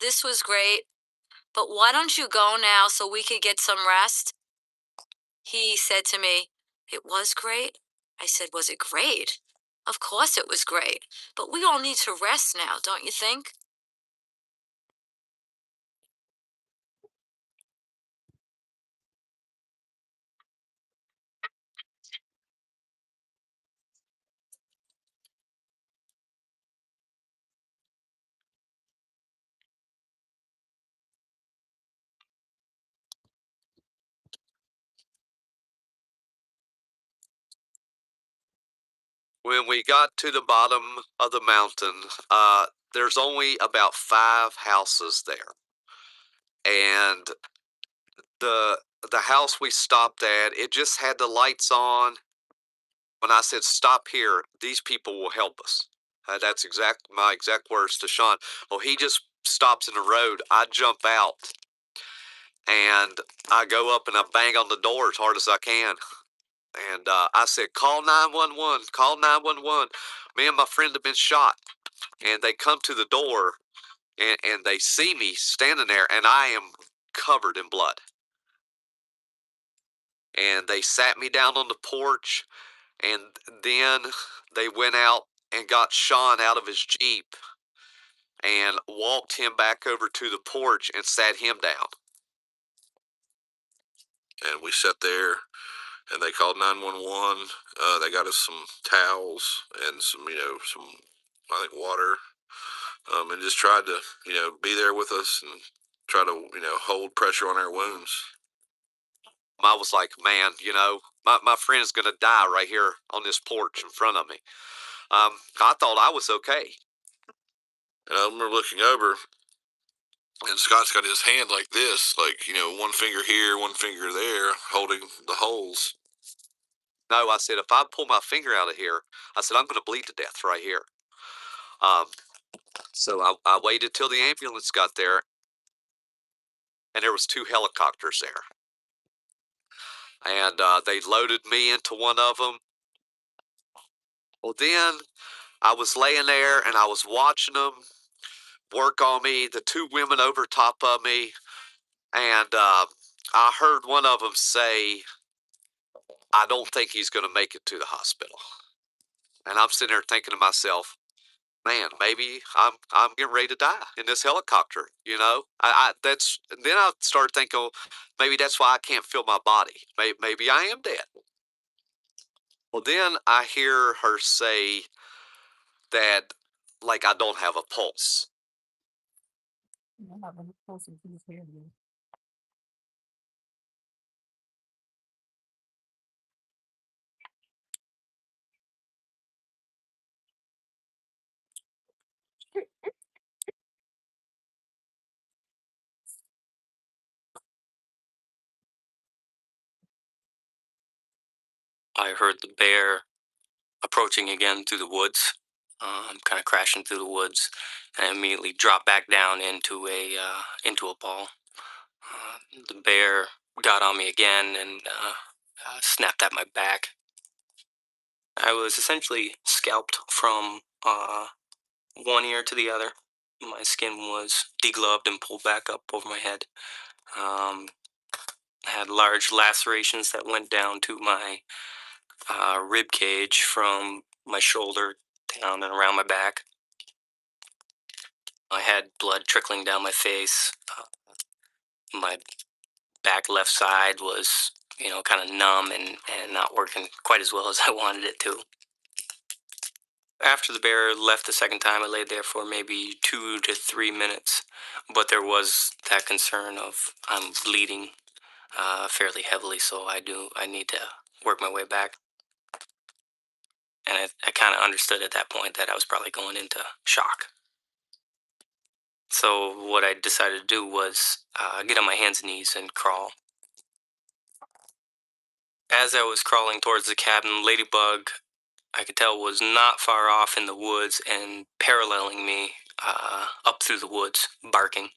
this was great, but why don't you go now so we could get some rest? He said to me, it was great. I said, was it great? Of course it was great, but we all need to rest now, don't you think? When we got to the bottom of the mountain, there's only about 5 houses there, and the the house we stopped at, it just had the lights on. When I said stop here, these people will help us. That's my exact words to Sean. Well, he just stops in the road. I jump out and I go up and I bang on the door as hard as I can. And I said, call 911, call 911. Me and my friend have been shot. And they come to the door and they see me standing there and I am covered in blood. And they sat me down on the porch and then they went out and got Sean out of his Jeep and walked him back over to the porch and sat him down. And we sat there and they called 911. They got us some towels and some, I think, water, and just tried to, be there with us and try to, hold pressure on our wounds. I was like, man, my friend's going to die right here on this porch in front of me. I thought I was okay. And I remember looking over, and Scott's got his hand like this, like, one finger here, one finger there, holding the holes. No, I said, if I pull my finger out of here, I said, I'm going to bleed to death right here. Um, so I waited till the ambulance got there, and there was 2 helicopters there. And they loaded me into one of them. Well, then I was laying there, and I was watching them work on me, the 2 women over top of me, and I heard one of them say, I don't think he's going to make it to the hospital. And I'm sitting there thinking to myself, man, maybe I'm getting ready to die in this helicopter. That's then I started thinking, oh, maybe that's why I can't feel my body. Maybe I am dead. Well, then I hear her say that, like, I don't have a pulse. I heard the bear approaching again through the woods, kind of crashing through the woods, and I immediately dropped back down into a ball. The bear got on me again and snapped at my back. I was essentially scalped from one ear to the other. My skin was degloved and pulled back up over my head. Um, had large lacerations that went down to my rib cage from my shoulder down and around my back. I had blood trickling down my face. My back left side was, kind of numb and not working quite as well as I wanted it to. After the bear left the second time, I laid there for maybe 2 to 3 minutes, but there was that concern of I'm bleeding fairly heavily, so I need to work my way back. And I kind of understood at that point that I was probably going into shock. So what I decided to do was get on my hands and knees and crawl. As I was crawling towards the cabin, Ladybug, I could tell, was not far off in the woods and paralleling me up through the woods, barking.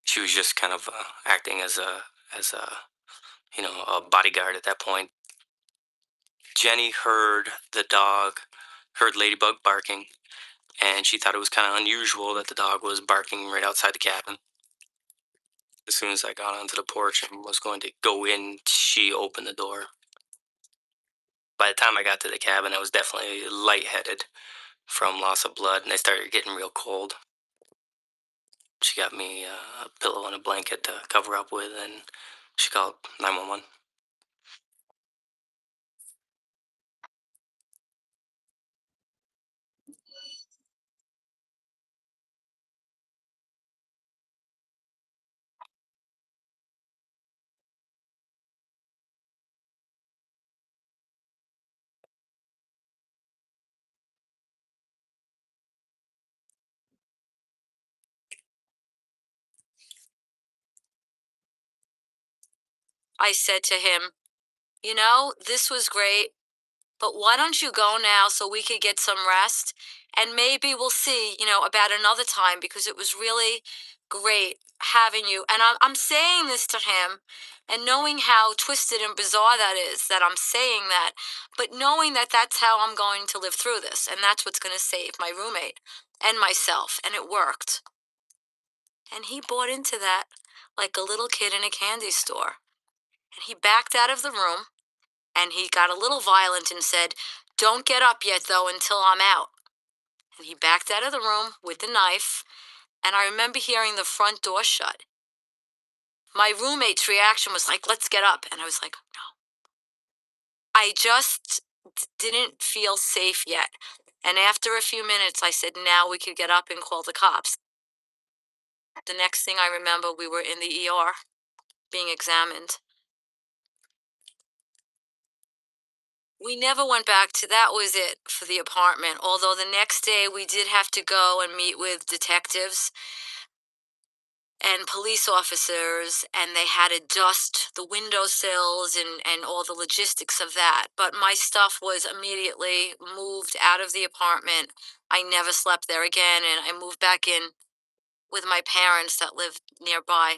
She was just kind of acting as a bodyguard at that point. Jenny heard the dog, heard Ladybug barking, and she thought it was kind of unusual that the dog was barking right outside the cabin. As soon as I got onto the porch and was going to go in, she opened the door. By the time I got to the cabin, I was definitely lightheaded from loss of blood, and I started getting real cold. She got me a pillow and a blanket to cover up with, and she called 911. I said to him, you know, this was great, but why don't you go now so we could get some rest? And maybe we'll see, about another time because it was really great having you. And I'm saying this to him and knowing how twisted and bizarre that is that I'm saying that, but knowing that that's how I'm going to live through this. And that's what's going to save my roommate and myself. And it worked. And he bought into that like a little kid in a candy store. And he backed out of the room and he got a little violent and said, "Don't get up yet, though, until I'm out." And he backed out of the room with the knife, and I remember hearing the front door shut. My roommate's reaction was like, "Let's get up." And I was like, no. I just didn't feel safe yet. And after a few minutes, I said, now we could get up and call the cops. The next thing I remember, we were in the ER being examined. We never went back to that. Was it for the apartment. Although the next day we did have to go and meet with detectives and police officers, and they had to dust the windowsills and all the logistics of that. But my stuff was immediately moved out of the apartment. I never slept there again, and I moved back in with my parents that lived nearby.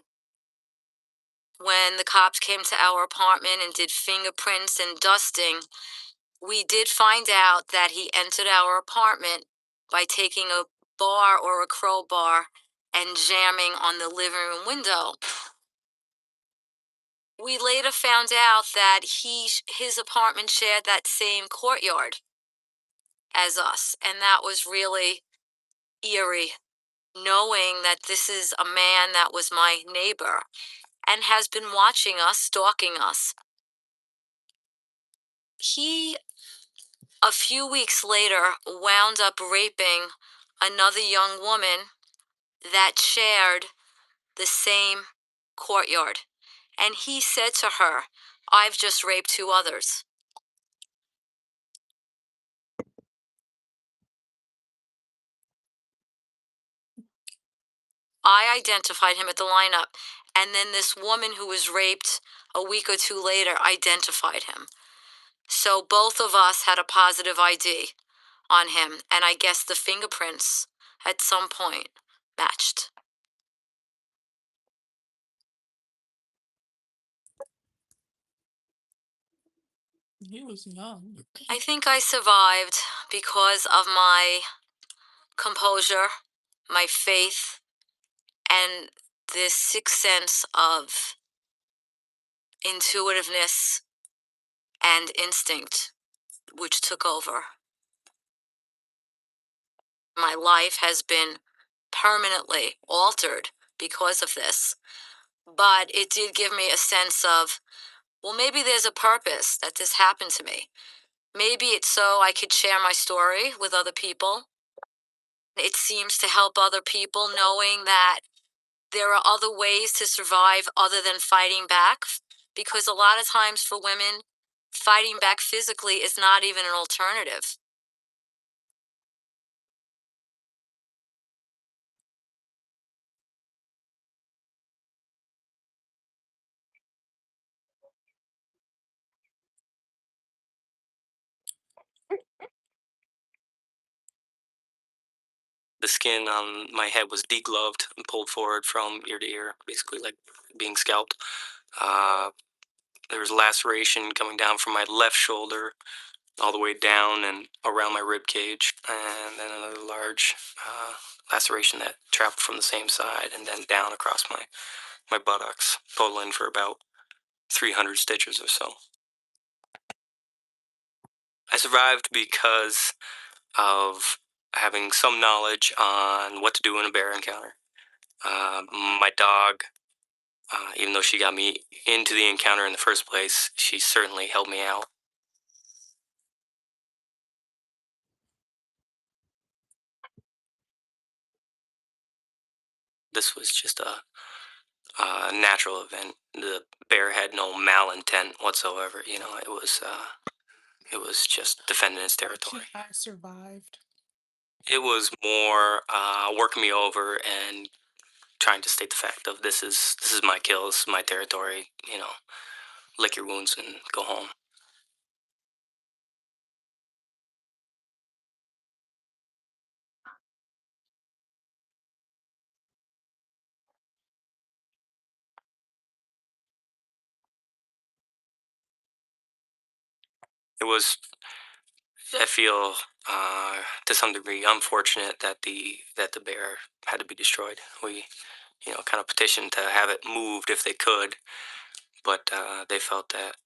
When the cops came to our apartment and did fingerprints and dusting, we did find out that he entered our apartment by taking a bar or a crowbar and jamming on the living room window. We later found out that his apartment shared that same courtyard as us, and that was really eerie, knowing that this is a man that was my neighbor and has been watching us, stalking us. He, a few weeks later, wound up raping another young woman that shared the same courtyard. And he said to her, "I've just raped two others." I identified him at the lineup. And then this woman who was raped a week or two later identified him. So both of us had a positive ID on him. And I guess the fingerprints at some point matched. He was young. I think I survived because of my composure, my faith, and this sixth sense of intuitiveness and instinct, which took over. My life has been permanently altered because of this. But it did give me a sense of, well, maybe there's a purpose that this happened to me. Maybe it's so I could share my story with other people. It seems to help other people knowing that there are other ways to survive other than fighting back. Because a lot of times for women, fighting back physically is not even an alternative. The skin on my head was degloved and pulled forward from ear to ear, basically like being scalped. There was laceration coming down from my left shoulder all the way down and around my rib cage, and then another large laceration that traveled from the same side and then down across my buttocks, totaling for about 300 stitches or so. I survived because of having some knowledge on what to do in a bear encounter. My dog, even though she got me into the encounter in the first place, she certainly helped me out. This was just a natural event. The bear had no malintent whatsoever. You know, it was just defending its territory. I survived. It was more working me over and trying to state the fact of this is my kill, this is my territory. You know, lick your wounds and go home. It was, I feel, to some degree, unfortunate that the bear had to be destroyed. We, you know, kind of petitioned to have it moved if they could, but they felt that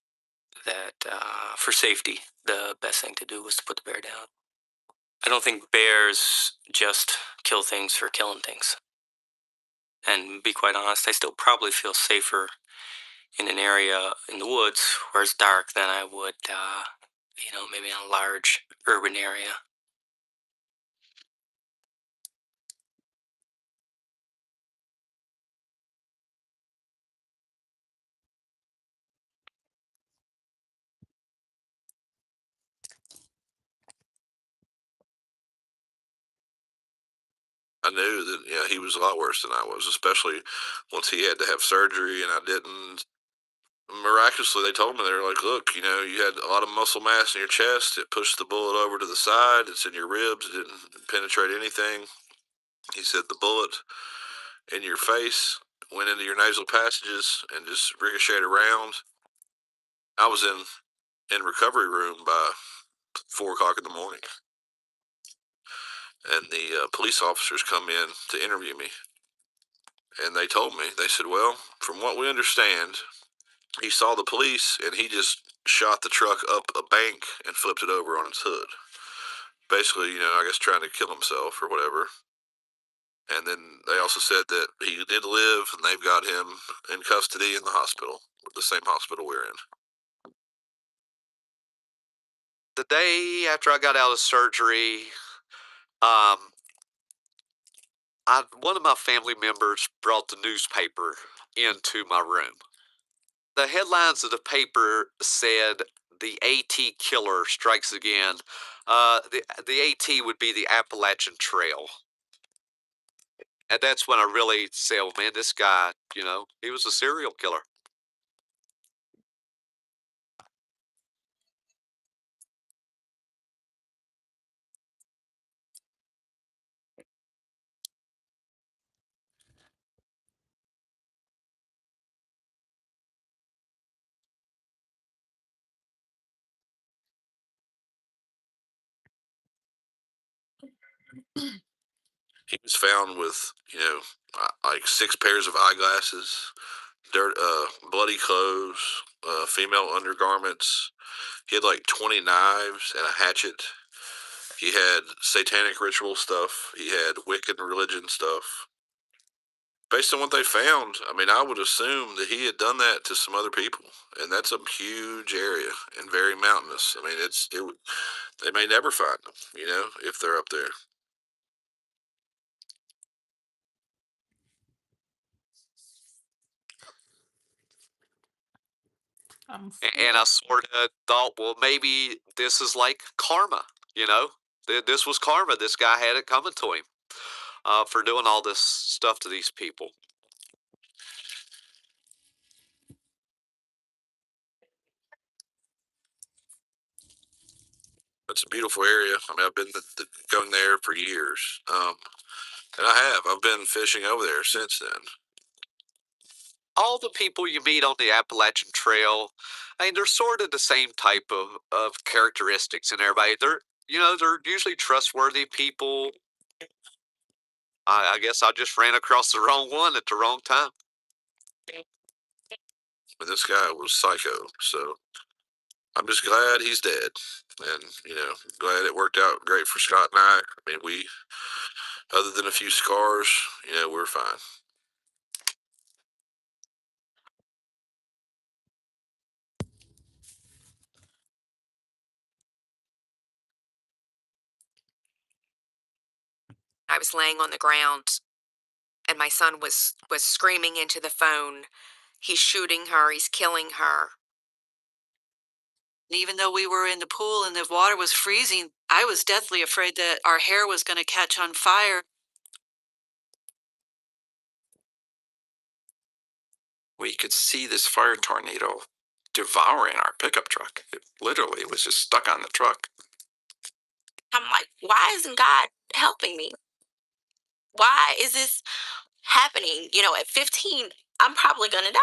for safety, the best thing to do was to put the bear down. I don't think bears just kill things for killing things. And be quite honest, I still probably feel safer in an area in the woods where it's dark than I would, you know, maybe in a large urban area. I knew that he was a lot worse than I was, especially once he had to have surgery and I didn't. Miraculously, they told me, they were like, "Look, you had a lot of muscle mass in your chest. It pushed the bullet over to the side. It's in your ribs. It didn't penetrate anything." He said the bullet in your face went into your nasal passages and just ricocheted around. I was in recovery room by 4 o'clock in the morning, and the police officers come in to interview me, and they told me, they said, "Well, from what we understand, he saw the police and he just shot the truck up a bank and flipped it over on its hood. Basically, I guess trying to kill himself or whatever." And then they also said that he did live and they've got him in custody in the hospital, the same hospital we're in. The day after I got out of surgery, um, one of my family members brought the newspaper into my room. The headlines of the paper said the AT killer strikes again. The AT would be the Appalachian Trail. And that's when I really said, "Oh, man, this guy, he was a serial killer." He was found with, like 6 pairs of eyeglasses, bloody clothes, female undergarments. He had like 20 knives and a hatchet. He had satanic ritual stuff. He had Wiccan religion stuff. Based on what they found, I mean, I would assume that he had done that to some other people, and that's a huge area and very mountainous. I mean, they may never find them, if they're up there. I'm And I full. sort of thought, well, maybe this is like karma, you know? This was karma. This guy had it coming to him for doing all this stuff to these people. It's a beautiful area. I mean, I've been going there for years, and I've been fishing over there since then. all the people you meet on the Appalachian Trail, I mean, they're sort of the same type of characteristics in everybody. They're usually trustworthy people. I guess I just ran across the wrong one at the wrong time. But this guy was psycho, so I'm just glad he's dead, and glad it worked out great for Scott and I. I mean, we, other than a few scars, we're fine. I was laying on the ground and my son was screaming into the phone, he's shooting her, he's killing her. Even though we were in the pool and the water was freezing, I was deathly afraid that our hair was going to catch on fire. We could see this fire tornado devouring our pickup truck. It literally was just stuck on the truck. I'm like, why isn't God helping me? Why is this happening? At 15, I'm probably going to die.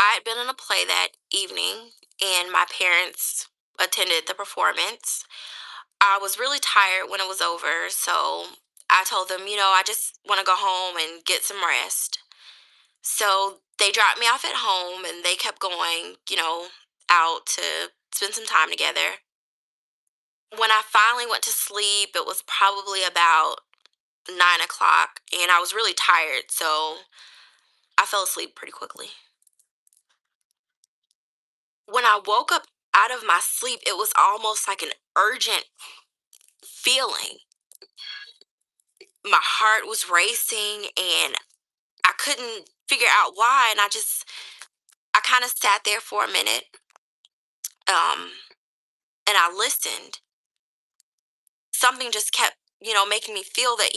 I had been in a play that evening, and my parents attended the performance. I was really tired when it was over, so I told them, I just want to go home and get some rest. So they dropped me off at home and they kept going, out to spend some time together. When I finally went to sleep, it was probably about 9 o'clock, and I was really tired, so I fell asleep pretty quickly. When I woke up out of my sleep, it was almost like an urgent feeling. My heart was racing and I couldn't figure out why. And I kind of sat there for a minute um, and I listened. Something just kept, making me feel that,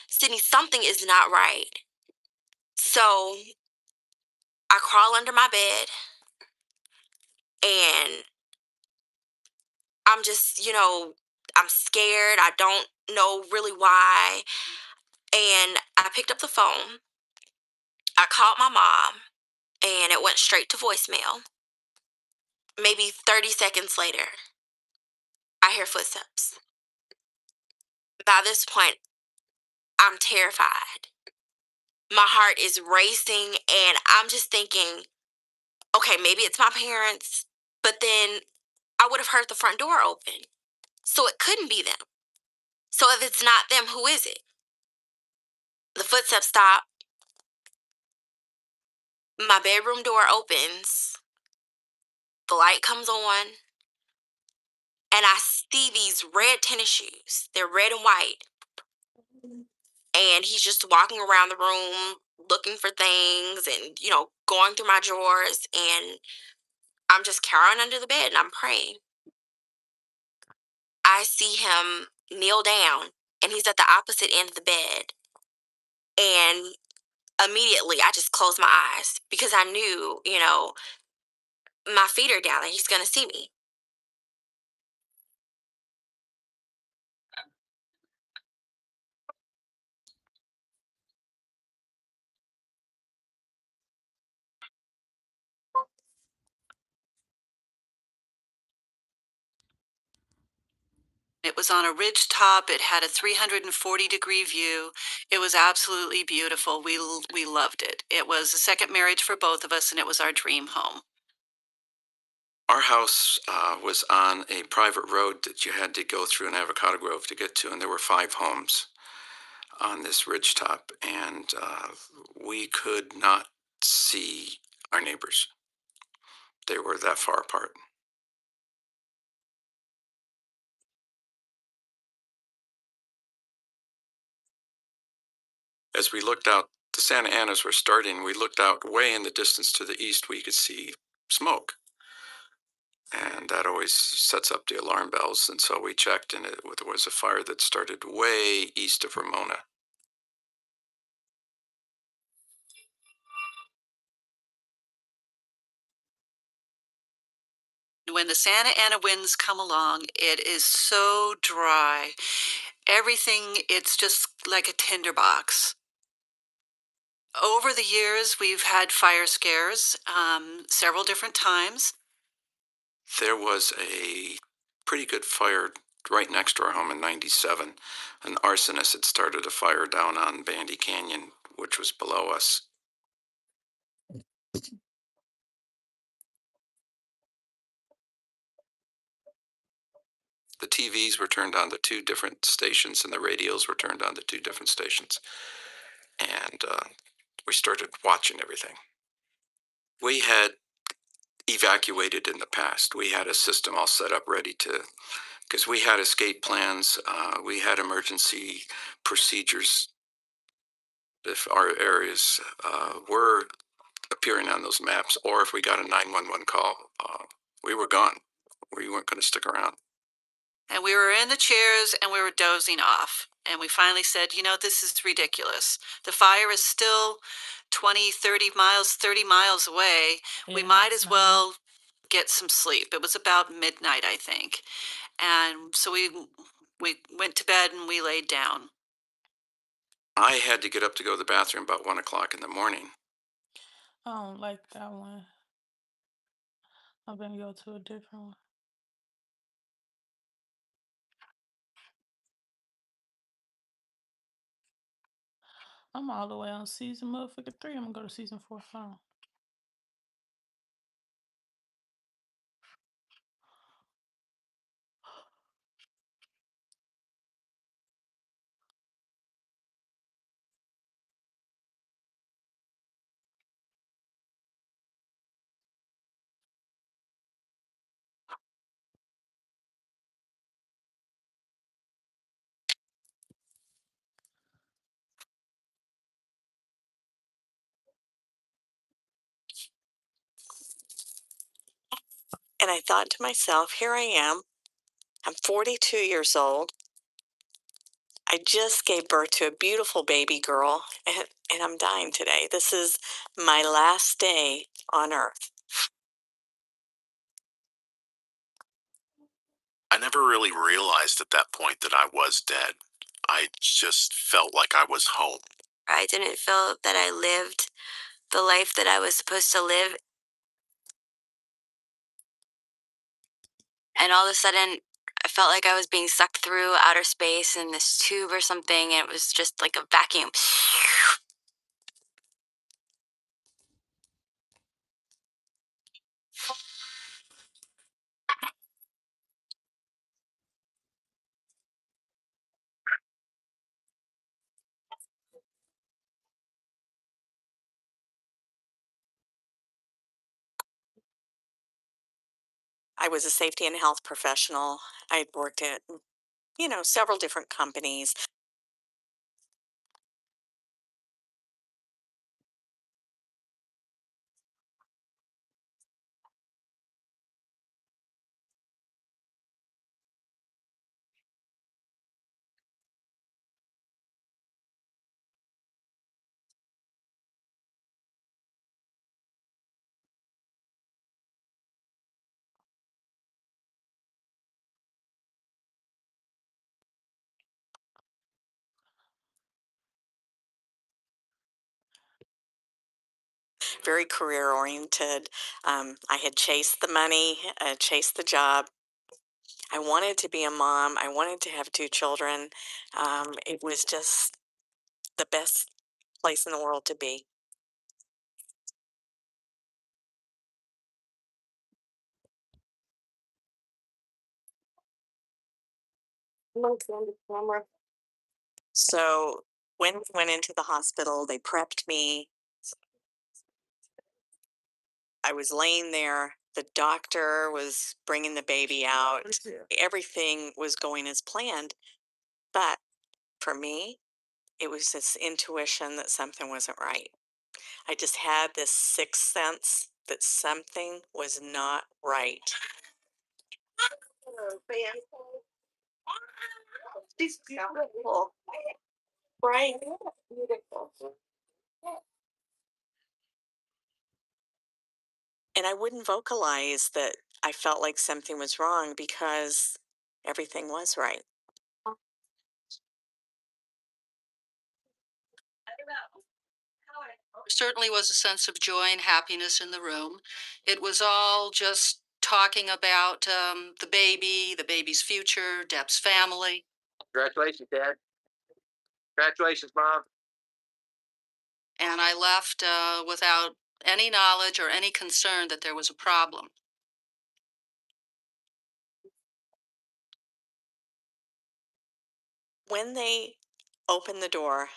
Sydney, something is not right. So I crawl under my bed and I'm just, I'm scared. I don't know really why. And I picked up the phone. I called my mom and it went straight to voicemail. Maybe 30 seconds later, I hear footsteps. By this point, I'm terrified. My heart is racing and I'm just thinking, okay, maybe it's my parents, but then I would have heard the front door open. So it couldn't be them. So if it's not them, who is it? The footsteps stop. My bedroom door opens. The light comes on. And I see these red tennis shoes. They're red and white. And he's just walking around the room looking for things and, going through my drawers. And I'm just cowering under the bed and I'm praying. I see him kneel down and he's at the opposite end of the bed. And immediately I just closed my eyes because I knew, my feet are down and he's going to see me. It was on a ridge top. It had a 340-degree view. It was absolutely beautiful. We loved it. It was a second marriage for both of us, and it was our dream home. Our house was on a private road that you had to go through an avocado grove to get to, and there were 5 homes on this ridgetop, and we could not see our neighbors. They were that far apart. As we looked out, the Santa Anas were starting. We looked out way in the distance to the east. We could see smoke. and that always sets up the alarm bells. And so we checked, and there was a fire that started way east of Ramona. When the Santa Ana winds come along, it is so dry. Everything, it's just like a tinderbox. Over the years, we've had fire scares several different times. There was a pretty good fire right next to our home in '97. An arsonist had started a fire down on Bandy Canyon, which was below us. The TVs were turned on to two different stations, and the radios were turned on to two different stations. And we started watching everything. We had evacuated in the past. We had a system all set up ready to, because we had escape plans, we had emergency procedures. If our areas were appearing on those maps, or if we got a 911 call, we were gone. We weren't going to stick around. And we were in the chairs and we were dozing off. And we finally said, you know, this is ridiculous. The fire is still 20, 30 miles away. We Yeah, might as no. well get some sleep. It was about midnight, I think. And so we went to bed and we laid down. I had to get up to go to the bathroom about 1 o'clock in the morning. I don't like that one. I'm gonna go to a different one. I'm all the way on season motherfucker 3. I'm gonna go to season 4 now. And I thought to myself, here I am. I'm 42 years old. I just gave birth to a beautiful baby girl, and I'm dying today. This is my last day on earth. I never really realized at that point that I was dead. I just felt like I was home. I didn't feel that I lived the life that I was supposed to live. And all of a sudden, I felt like I was being sucked through outer space in this tube or something. And it was just like a vacuum. I was a safety and health professional. I'd worked at, several different companies. Very career oriented. I had chased the money, chased the job. I wanted to be a mom. I wanted to have two children. It was just the best place in the world to be. So when we went into the hospital, they prepped me. I was laying there. The doctor was bringing the baby out. Everything was going as planned. But for me, it was this intuition that something wasn't right. I just had this sixth sense that something was not right. She's beautiful. Right. Beautiful. And I wouldn't vocalize that I felt like something was wrong because everything was right. There certainly was a sense of joy and happiness in the room. It was all just talking about the baby's future, Deb's family. Congratulations, Dad. Congratulations, Mom. And I left without any knowledge or any concern that there was a problem. When they opened the door,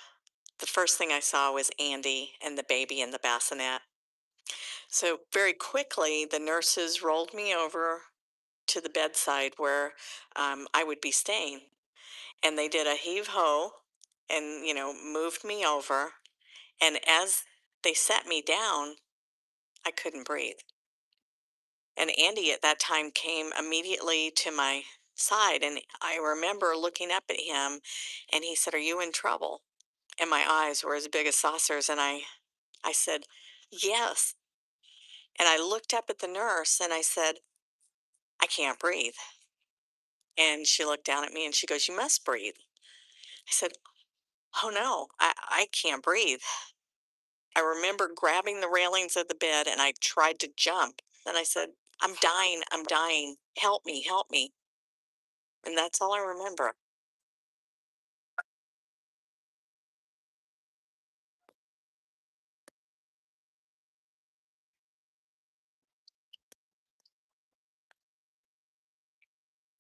the first thing I saw was Andy and the baby in the bassinet. So very quickly, the nurses rolled me over to the bedside where I would be staying. And they did a heave ho and, moved me over. And as they set me down, I couldn't breathe. And Andy at that time came immediately to my side. And I remember looking up at him and he said, "Are you in trouble?" And my eyes were as big as saucers. And I said, "Yes." And I looked up at the nurse and I said, "I can't breathe." And she looked down at me and she goes, "You must breathe." I said, "Oh no, I can't breathe." I remember grabbing the railings of the bed and I tried to jump. And I said, "I'm dying, I'm dying. Help me, help me." And that's all I remember.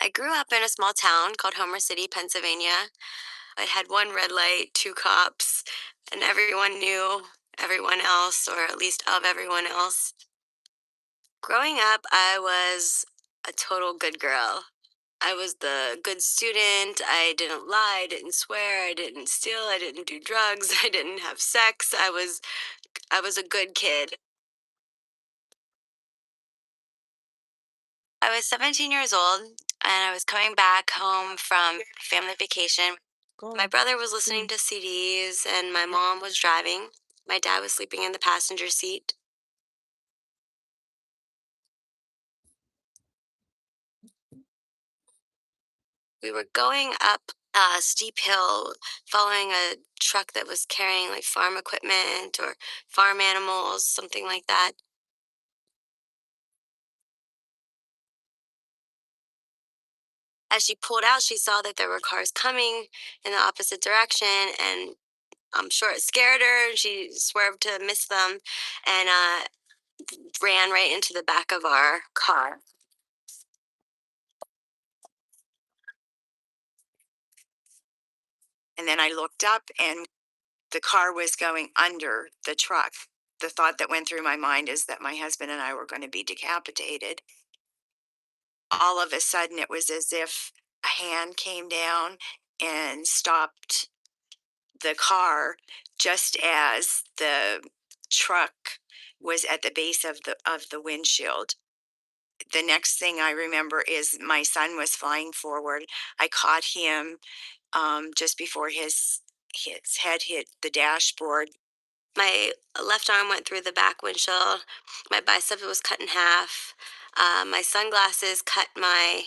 I grew up in a small town called Homer City, Pennsylvania. I had one red light, two cops, and everyone knew everyone else, or at least of everyone else. Growing up, I was a total good girl. I was the good student. I didn't lie, I didn't swear, I didn't steal, I didn't do drugs, I didn't have sex. I was a good kid. I was 17 years old and I was coming back home from family vacation. My Go. brother was listening to CDs and my mom was driving. My dad was sleeping in the passenger seat. We were going up a steep hill following a truck that was carrying like farm equipment or farm animals, something like that. As she pulled out, she saw that there were cars coming in the opposite direction, and I'm sure it scared her. And she swerved to miss them and ran right into the back of our car. And then I looked up and the car was going under the truck. The thought that went through my mind is that my husband and I were going to be decapitated. All of a sudden, it was as if a hand came down and stopped the car just as the truck was at the base of the windshield. The next thing I remember is my son was flying forward. I caught him just before his head hit the dashboard. My left arm went through the back windshield. My bicep was cut in half. My sunglasses cut my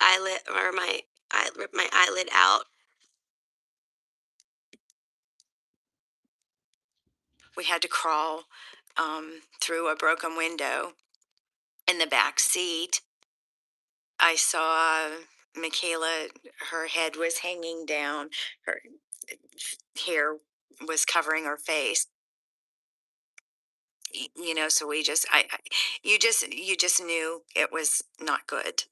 eyelid, or ripped my eyelid out. We had to crawl through a broken window in the back seat. I saw Michaela, her head was hanging down, her hair was covering her face. So we just, you just knew it was not good.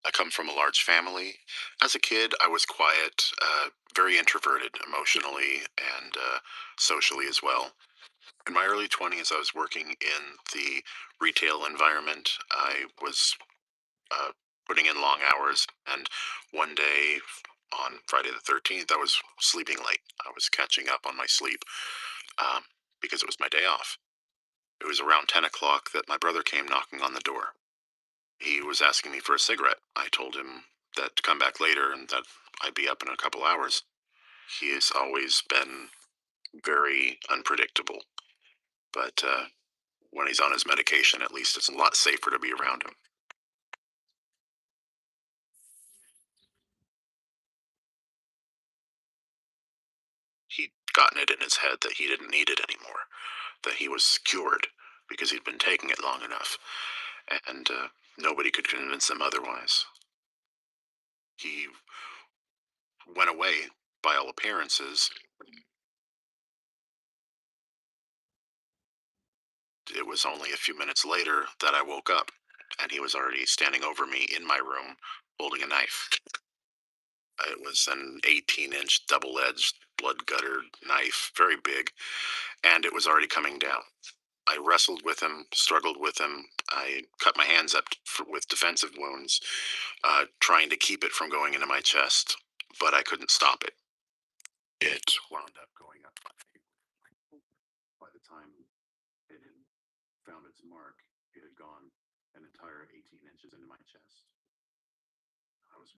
I come from a large family. As a kid, I was quiet, very introverted emotionally and socially as well. In my early 20s, I was working in the retail environment. I was putting in long hours. And one day on Friday the 13th, I was sleeping late. I was catching up on my sleep because it was my day off. It was around 10 o'clock that my brother came knocking on the door. He was asking me for a cigarette. I told him that to come back later and that I'd be up in a couple hours. He has always been very unpredictable, but when he's on his medication, at least it's a lot safer to be around him. He'd gotten it in his head that he didn't need it anymore, that he was cured because he'd been taking it long enough, and nobody could convince him otherwise. He went away, by all appearances. It was only a few minutes later that I woke up, and he was already standing over me in my room, holding a knife. It was an 18-inch double-edged, blood-guttered knife, very big, and it was already coming down. I wrestled with him, struggled with him. I cut my hands up with defensive wounds, trying to keep it from going into my chest, but I couldn't stop it. It wound up going up my face. By the time it had found its mark, it had gone an entire 18 inches into my chest.